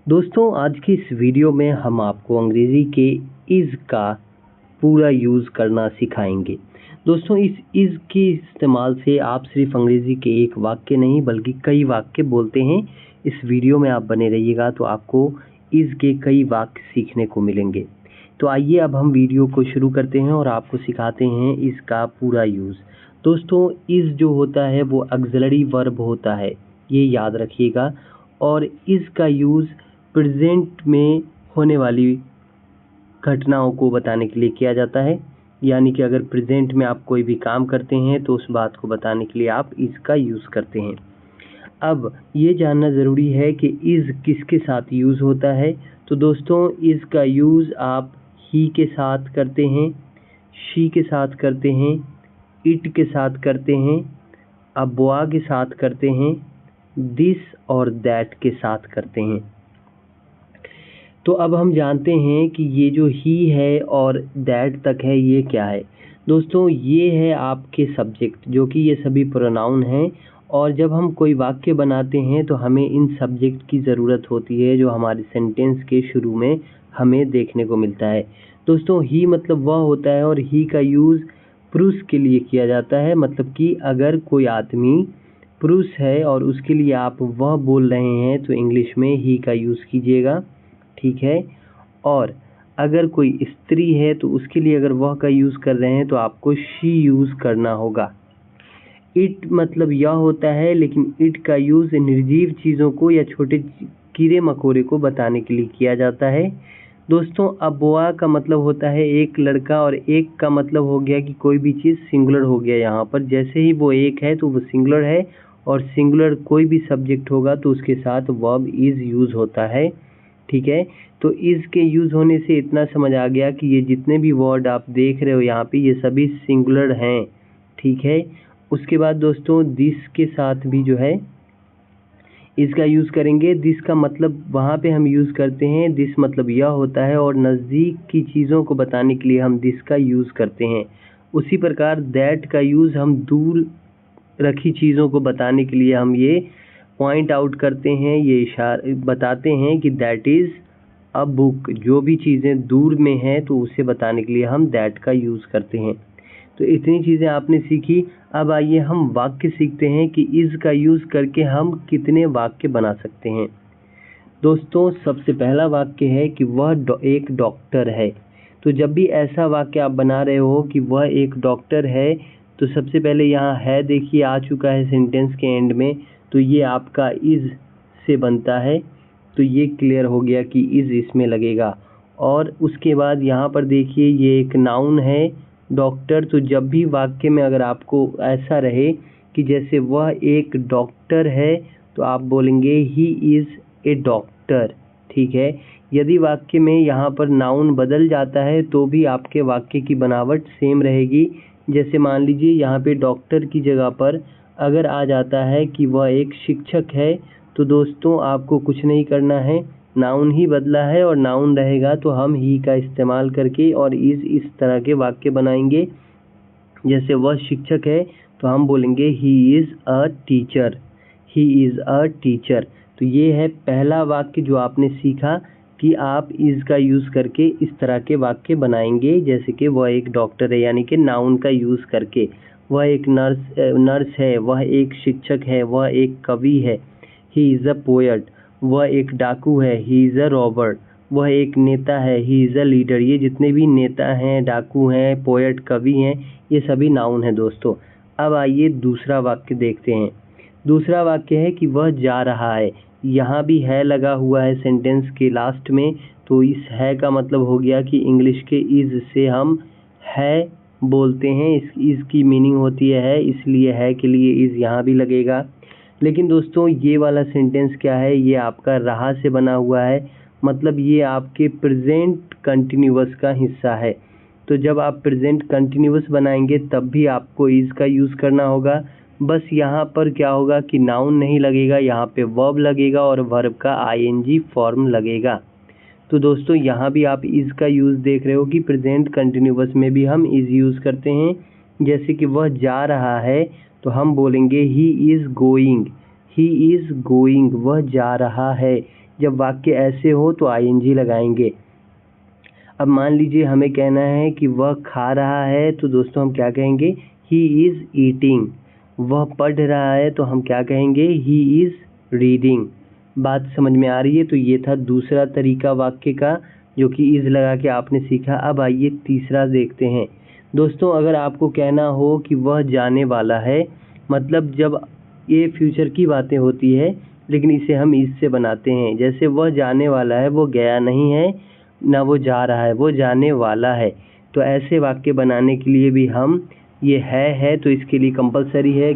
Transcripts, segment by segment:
दोस्तों आज की इस वीडियो में हम आपको अंग्रेज़ी के इज़ का पूरा यूज़ करना सिखाएंगे। दोस्तों इस इज़ के इस्तेमाल से आप सिर्फ अंग्रेज़ी के एक वाक्य नहीं बल्कि कई वाक्य बोलते हैं। इस वीडियो में आप बने रहिएगा तो आपको इज़ के कई वाक्य सीखने को मिलेंगे। तो आइए अब हम वीडियो को शुरू करते हैं और आपको सिखाते हैं इज़ का पूरा यूज़। दोस्तों इज़ जो होता है वो ऑक्सिलरी वर्ब होता है, ये याद रखिएगा। और इज़ का यूज़ प्रेजेंट में होने वाली घटनाओं को बताने के लिए किया जाता है। यानी कि अगर प्रेजेंट में आप कोई भी काम करते हैं तो उस बात को बताने के लिए आप इज़ का यूज़ करते हैं। अब ये जानना ज़रूरी है कि इज़ किसके साथ यूज़ होता है। तो दोस्तों इज़ का यूज़ आप ही के साथ करते हैं, शी के साथ करते हैं, इट के साथ करते हैं, अबवा के साथ करते हैं, दिस और दैट के साथ करते हैं। तो अब हम जानते हैं कि ये जो ही है और दैट तक है ये क्या है। दोस्तों ये है आपके सब्जेक्ट, जो कि ये सभी प्रोनाउन हैं। और जब हम कोई वाक्य बनाते हैं तो हमें इन सब्जेक्ट की ज़रूरत होती है जो हमारे सेंटेंस के शुरू में हमें देखने को मिलता है। दोस्तों ही मतलब वह होता है और ही का यूज़ पुरुष के लिए किया जाता है। मतलब कि अगर कोई आदमी पुरुष है और उसके लिए आप वह बोल रहे हैं तो इंग्लिश में ही का यूज़ कीजिएगा, ठीक है। और अगर कोई स्त्री है तो उसके लिए अगर वह का यूज़ कर रहे हैं तो आपको शी यूज़ करना होगा। इट मतलब यह होता है, लेकिन इट का यूज़ निर्जीव चीज़ों को या छोटे कीड़े मकोड़े को बताने के लिए किया जाता है। दोस्तों अबवा का मतलब होता है एक लड़का, और एक का मतलब हो गया कि कोई भी चीज़ सिंगुलर हो गया। यहाँ पर जैसे ही वो एक है तो वो सिंगुलर है, और सिंगुलर कोई भी सब्जेक्ट होगा तो उसके साथ वर्ब इज़ यूज़ होता है, ठीक है। तो इज़ के यूज़ होने से इतना समझ आ गया कि ये जितने भी वर्ड आप देख रहे हो यहाँ पे ये सभी सिंगुलर हैं, ठीक है। उसके बाद दोस्तों दिस के साथ भी जो है इसका यूज़ करेंगे। दिस का मतलब वहाँ पे हम यूज़ करते हैं, दिस मतलब यह होता है, और नज़दीक की चीज़ों को बताने के लिए हम दिस का यूज़ करते हैं। उसी प्रकार दैट का यूज़ हम दूर रखी चीज़ों को बताने के लिए हम ये पॉइंट आउट करते हैं, ये इशारा बताते हैं कि दैट इज़ अ बुक। जो भी चीज़ें दूर में हैं तो उसे बताने के लिए हम दैट का यूज़ करते हैं। तो इतनी चीज़ें आपने सीखी। अब आइए हम वाक्य सीखते हैं कि इज़ का यूज़ करके हम कितने वाक्य बना सकते हैं। दोस्तों सबसे पहला वाक्य है कि वह एक डॉक्टर है। तो जब भी ऐसा वाक्य आप बना रहे हो कि वह एक डॉक्टर है, तो सबसे पहले यहाँ है देखिए आ चुका है सेंटेंस के एंड में, तो ये आपका इज़ से बनता है। तो ये क्लियर हो गया कि इज़ इसमें लगेगा। और उसके बाद यहाँ पर देखिए ये एक नाउन है डॉक्टर। तो जब भी वाक्य में अगर आपको ऐसा रहे कि जैसे वह एक डॉक्टर है तो आप बोलेंगे ही इज़ ए डॉक्टर, ठीक है। यदि वाक्य में यहाँ पर नाउन बदल जाता है तो भी आपके वाक्य की बनावट सेम रहेगी। जैसे मान लीजिए यहाँ पे डॉक्टर की जगह पर अगर आ जाता है कि वह एक शिक्षक है, तो दोस्तों आपको कुछ नहीं करना है, नाउन ही बदला है और नाउन रहेगा तो हम ही का इस्तेमाल करके और इस तरह के वाक्य बनाएंगे। जैसे वह शिक्षक है तो हम बोलेंगे he is a teacher, he is a teacher. तो ये है पहला वाक्य जो आपने सीखा कि आप इज़ का यूज़ करके इस तरह के वाक्य बनाएंगे। जैसे कि वह एक डॉक्टर है यानी कि नाउन का यूज़ करके, वह एक नर्स है, वह एक शिक्षक है, वह एक कवि है, ही इज़ अ पोएट, वह एक डाकू है, ही इज़ अ रॉबर, वह एक नेता है, ही इज़ अ लीडर। ये जितने भी नेता हैं, डाकू हैं, पोएट, कवि हैं, ये सभी नाउन हैं दोस्तों। अब आइए दूसरा वाक्य देखते हैं। दूसरा वाक्य है कि वह जा रहा है। यहाँ भी है लगा हुआ है सेंटेंस के लास्ट में, तो इस है का मतलब हो गया कि इंग्लिश के इज़ से हम है बोलते हैं। इस इज़ की मीनिंग होती है, इसलिए है के लिए इज़ यहाँ भी लगेगा। लेकिन दोस्तों ये वाला सेंटेंस क्या है, ये आपका रहा से बना हुआ है। मतलब ये आपके प्रेजेंट कंटिन्यूअस का हिस्सा है। तो जब आप प्रेजेंट कंटिन्यूअस बनाएंगे तब भी आपको इज़ का यूज़ करना होगा। बस यहाँ पर क्या होगा कि नाउन नहीं लगेगा, यहाँ पे वर्ब लगेगा और वर्ब का आईएनजी फॉर्म लगेगा। तो दोस्तों यहाँ भी आप इज़ का यूज़ देख रहे हो कि प्रेजेंट कंटिन्यूअस में भी हम इज़ यूज़ करते हैं। जैसे कि वह जा रहा है तो हम बोलेंगे he is going, he is going, वह जा रहा है। जब वाक्य ऐसे हो तो आईएनजी लगाएंगे। अब मान लीजिए हमें कहना है कि वह खा रहा है, तो दोस्तों हम क्या कहेंगे, ही इज़ ईटिंग। वह पढ़ रहा है तो हम क्या कहेंगे, ही इज़ रीडिंग। बात समझ में आ रही है। तो ये था दूसरा तरीका वाक्य का, जो कि इज़ लगा के आपने सीखा। अब आइए तीसरा देखते हैं। दोस्तों अगर आपको कहना हो कि वह जाने वाला है, मतलब जब ये फ्यूचर की बातें होती है, लेकिन इसे हम इज़ से बनाते हैं। जैसे वह जाने वाला है, वो गया नहीं है, ना वो जा रहा है, वो जाने वाला है। तो ऐसे वाक्य बनाने के लिए भी हम ये है तो इसके लिए कंपलसरी है,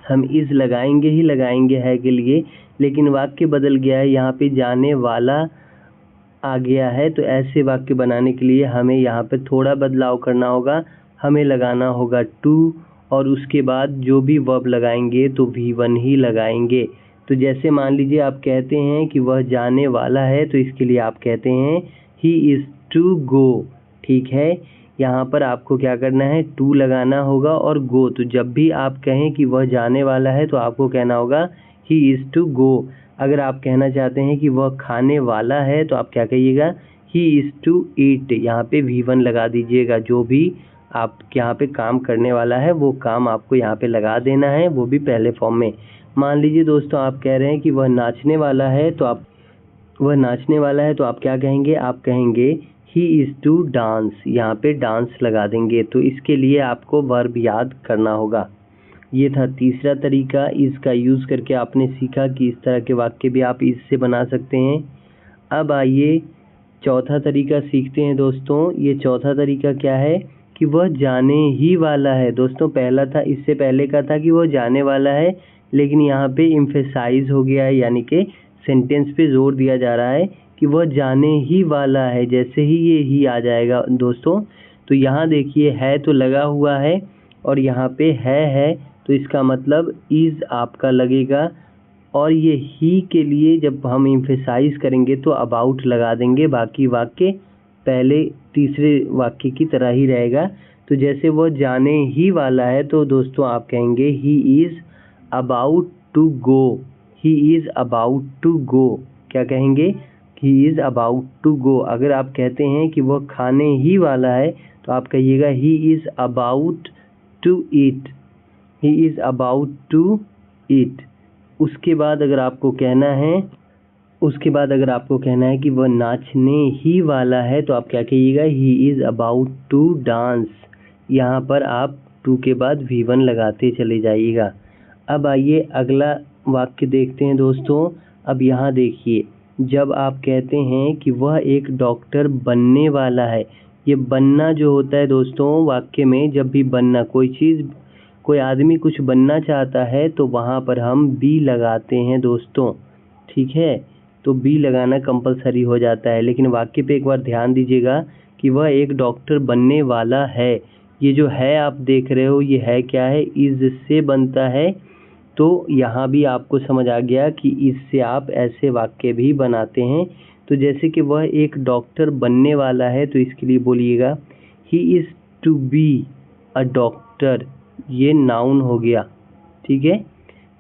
हम इज़ लगाएंगे ही लगाएंगे है के लिए। लेकिन वाक्य बदल गया है, यहाँ पे जाने वाला आ गया है, तो ऐसे वाक्य बनाने के लिए हमें यहाँ पे थोड़ा बदलाव करना होगा। हमें लगाना होगा टू, और उसके बाद जो भी वर्ब लगाएंगे तो V1 ही लगाएंगे। तो जैसे मान लीजिए आप कहते हैं कि वह जाने वाला है, तो इसके लिए आप कहते हैं ही इज़ टू गो। ठीक है, यहाँ पर आपको क्या करना है, टू लगाना होगा और गो। तो जब भी आप कहें कि वह जाने वाला है, तो आपको कहना होगा ही इज़ टू गो। अगर आप कहना चाहते हैं कि वह खाने वाला है, तो आप क्या कहिएगा, ही इज़ टू ईट। यहाँ पे V1 लगा दीजिएगा। जो भी आप यहाँ पे काम करने वाला है, वो काम आपको यहाँ पे लगा देना है, वो भी पहले फॉर्म में। मान लीजिए दोस्तों आप कह रहे हैं कि वह नाचने वाला है, तो आप क्या कहेंगे, आप कहेंगे ही इज़ टू डांस। यहाँ पे डांस लगा देंगे। तो इसके लिए आपको वर्ब याद करना होगा। ये था तीसरा तरीका। इसका यूज़ करके आपने सीखा कि इस तरह के वाक्य भी आप इससे बना सकते हैं। अब आइए चौथा तरीका सीखते हैं दोस्तों। ये चौथा तरीका क्या है कि वह जाने ही वाला है। दोस्तों पहला था, इससे पहले का था कि वह जाने वाला है, लेकिन यहाँ पे एम्फेसाइज हो गया है, यानी कि सेंटेंस पे जोर दिया जा रहा है कि वह जाने ही वाला है। जैसे ही ये ही आ जाएगा दोस्तों, तो यहाँ देखिए है तो लगा हुआ है, और यहाँ पे है, तो इसका मतलब इज़ आपका लगेगा। और ये ही के लिए जब हम एम्फेसाइज करेंगे तो अबाउट लगा देंगे। बाकी वाक्य पहले तीसरे वाक्य की तरह ही रहेगा। तो जैसे वह जाने ही वाला है, तो दोस्तों आप कहेंगे he is about to go. He is about to go. क्या कहेंगे, he is about to go. अगर आप कहते हैं कि वह खाने ही वाला है, तो आप कहिएगा he is about to eat. He is about to eat. उसके बाद अगर आपको कहना है कि वह नाचने ही वाला है, तो आप क्या कहिएगा, he is about to dance. यहाँ पर आप टू के बाद V1 लगाते चले जाइएगा। अब आइए अगला वाक्य देखते हैं दोस्तों। अब यहाँ देखिए, जब आप कहते हैं कि वह एक डॉक्टर बनने वाला है, ये बनना जो होता है दोस्तों वाक्य में, जब भी बनना कोई आदमी कुछ बनना चाहता है, तो वहाँ पर हम बी लगाते हैं दोस्तों। ठीक है, तो बी लगाना कंपलसरी हो जाता है। लेकिन वाक्य पे एक बार ध्यान दीजिएगा कि वह एक डॉक्टर बनने वाला है। ये जो है आप देख रहे हो, ये है क्या है, इज़ से बनता है। तो यहाँ भी आपको समझ आ गया कि इससे आप ऐसे वाक्य भी बनाते हैं। तो जैसे कि वह एक डॉक्टर बनने वाला है, तो इसके लिए बोलिएगा he is to be a doctor. ये नाउन हो गया। ठीक है,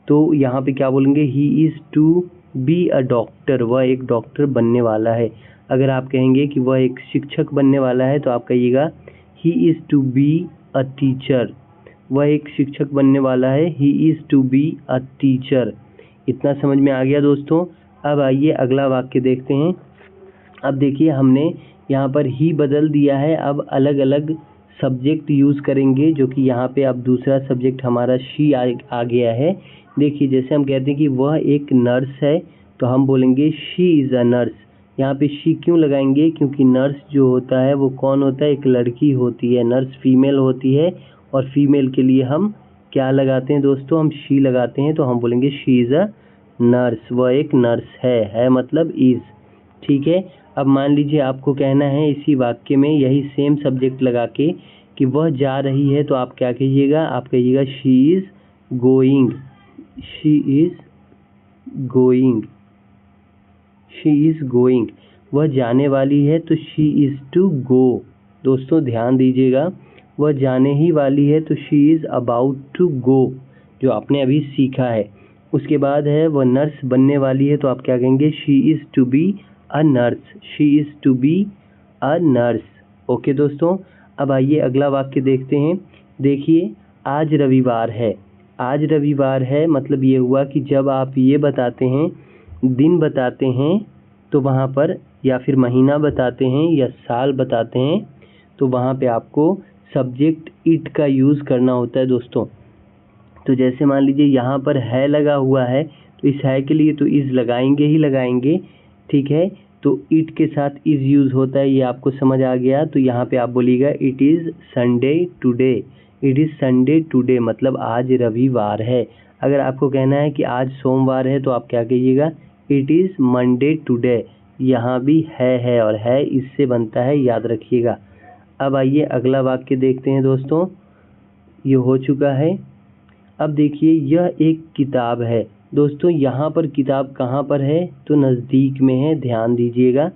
तो यहाँ पे क्या बोलेंगे, he is to be a doctor. वह एक डॉक्टर बनने वाला है। अगर आप कहेंगे कि वह एक शिक्षक बनने वाला है, तो आप कहिएगा he is to be a teacher. वह एक शिक्षक बनने वाला है, he is to be a teacher. इतना समझ में आ गया दोस्तों। अब आइए अगला वाक्य देखते हैं। अब देखिए हमने यहाँ पर ही बदल दिया है, अब अलग अलग सब्जेक्ट यूज़ करेंगे, जो कि यहाँ पे अब दूसरा सब्जेक्ट हमारा शी आ गया है। देखिए जैसे हम कहते हैं कि वह एक नर्स है, तो हम बोलेंगे शी इज़ अ नर्स। यहाँ पे शी क्यों लगाएंगे, क्योंकि नर्स जो होता है वो कौन होता है, एक लड़की होती है। नर्स फीमेल होती है, और फीमेल के लिए हम क्या लगाते हैं दोस्तों, हम शी लगाते हैं। तो हम बोलेंगे शी इज़ अ नर्स। वह एक नर्स है मतलब इज़। ठीक है, अब मान लीजिए आपको कहना है इसी वाक्य में यही सेम सब्जेक्ट लगा के कि वह जा रही है, तो आप क्या कहिएगा, आप कहिएगा she is going. She is going. She is going. वह जाने वाली है, तो शी इज़ टू गो। दोस्तों ध्यान दीजिएगा, वह जाने ही वाली है, तो she is about to go, जो आपने अभी सीखा है। उसके बाद है वह नर्स बनने वाली है, तो आप क्या कहेंगे, she is to be a nurse, she is to be a nurse. Okay दोस्तों, अब आइए अगला वाक्य देखते हैं। देखिए, आज रविवार है। आज रविवार है मतलब ये हुआ कि जब आप ये बताते हैं, दिन बताते हैं, तो वहाँ पर या फिर महीना बताते हैं या साल बताते हैं, तो वहाँ पे आपको सब्जेक्ट इट का यूज़ करना होता है दोस्तों। तो जैसे मान लीजिए यहाँ पर है लगा हुआ है, तो इस है के लिए तो इज़ लगाएंगे ही लगाएंगे, ठीक है। तो इट के साथ इज़ यूज़ होता है, ये आपको समझ आ गया। तो यहाँ पे आप बोलिएगा it is Sunday today, it is Sunday today मतलब आज रविवार है। अगर आपको कहना है कि आज सोमवार है, तो आप क्या कहिएगा, इट इज़ मंडे टुडे। यहाँ भी है और है इससे बनता है, याद रखिएगा। अब आइए अगला वाक्य देखते हैं दोस्तों, ये हो चुका है। अब देखिए, यह एक किताब है। दोस्तों यहाँ पर किताब कहाँ पर है, तो नज़दीक में है, ध्यान दीजिएगा।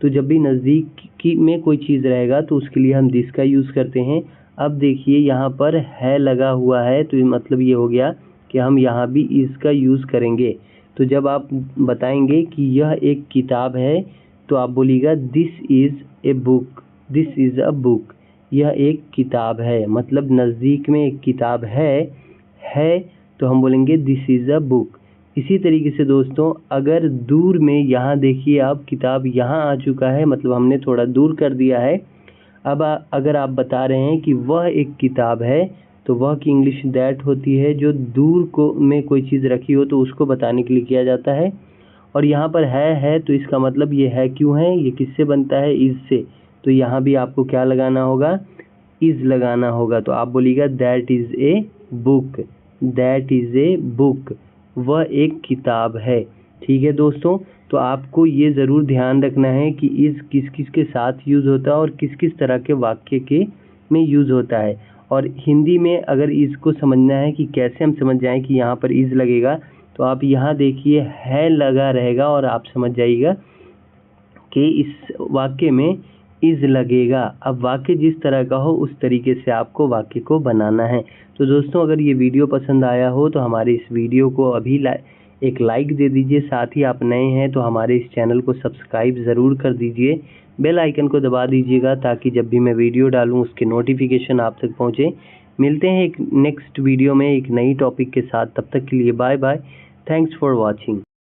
तो जब भी नज़दीक की में कोई चीज़ रहेगा तो उसके लिए हम दिस का यूज़ करते हैं। अब देखिए यहाँ पर है लगा हुआ है, तो मतलब ये हो गया कि हम यहाँ भी इसका यूज़ करेंगे। तो जब आप बताएंगे कि यह एक किताब है, तो आप बोलिएगा this is a book, this is a book. यह एक किताब है मतलब नज़दीक में एक किताब है, तो हम बोलेंगे दिस इज़ अ बुक। इसी तरीके से दोस्तों, अगर दूर में, यहाँ देखिए आप किताब यहाँ आ चुका है, मतलब हमने थोड़ा दूर कर दिया है। अब अगर आप बता रहे हैं कि वह एक किताब है, तो वह की इंग्लिश दैट होती है। जो दूर को में कोई चीज़ रखी हो तो उसको बताने के लिए किया जाता है। और यहाँ पर है तो इसका मतलब ये है क्यों है, ये किससे बनता है, इज़ से। तो यहाँ भी आपको क्या लगाना होगा, इज़ लगाना होगा। तो आप बोलिएगा that is a book, that is a book, वह एक किताब है। ठीक है दोस्तों, तो आपको ये ज़रूर ध्यान रखना है कि इज़ किस किस के साथ यूज़ होता है और किस किस तरह के वाक्य के में यूज़ होता है। और हिंदी में अगर इसको समझना है कि कैसे हम समझ जाएं कि यहाँ पर इज़ लगेगा, तो आप यहाँ देखिए है लगा रहेगा और आप समझ जाइएगा कि इस वाक्य में इज़ लगेगा। अब वाक्य जिस तरह का हो उस तरीके से आपको वाक्य को बनाना है। तो दोस्तों, अगर ये वीडियो पसंद आया हो तो हमारे इस वीडियो को अभी एक लाइक दे दीजिए। साथ ही आप नए हैं तो हमारे इस चैनल को सब्सक्राइब ज़रूर कर दीजिए, बेल आइकन को दबा दीजिएगा ताकि जब भी मैं वीडियो डालूँ उसके नोटिफिकेशन आप तक पहुँचे। मिलते हैं एक नेक्स्ट वीडियो में एक नई टॉपिक के साथ, तब तक के लिए bye bye, thanks for watching.